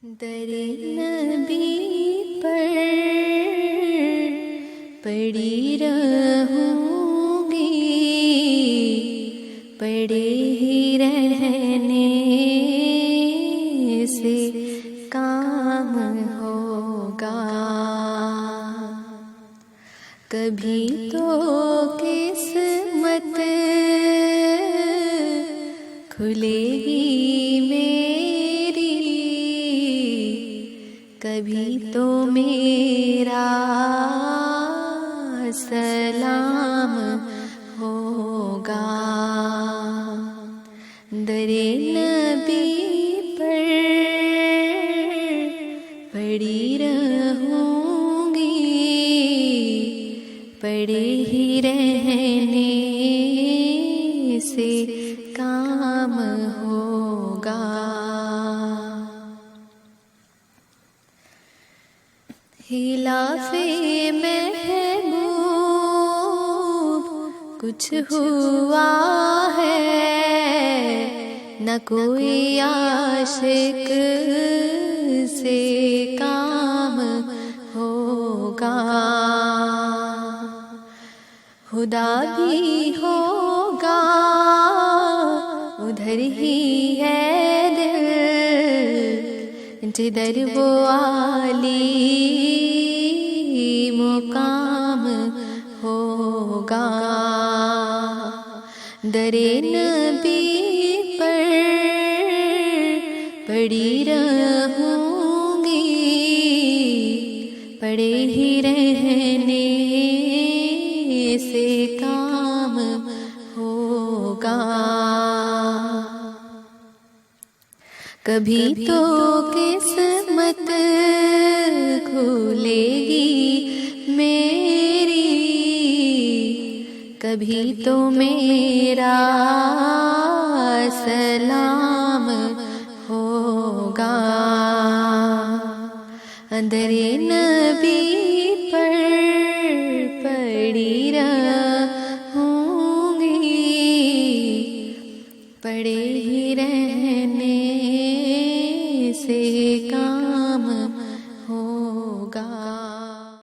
در نبی پر پڑی رہوں گی، پڑے ہی رہنے سے کام ہوگا، کبھی تو قسمت کھلے گی میری، کبھی تو میرا سلام ہوگا۔ در نبی پر پڑی رہوں گی، پڑے ہی رہنے سے کام ہوگا۔ خلاف محبوب کچھ ہوا ہے، نہ کوئی عاشق سے کام ہوگا، خدا بھی ہوگا ادھر ہی ہے دل، جدھر وہ عالی مقام ہوگا۔ در نبی پر پڑی رہوں گی، پڑے ہی رہنے سے کام ہوگا، کبھی تو قسمت کھلے گی میری، کبھی تو میرا سلام ہوگا۔ در نبی پر پڑی رہوں گی، پڑے ہی رہنے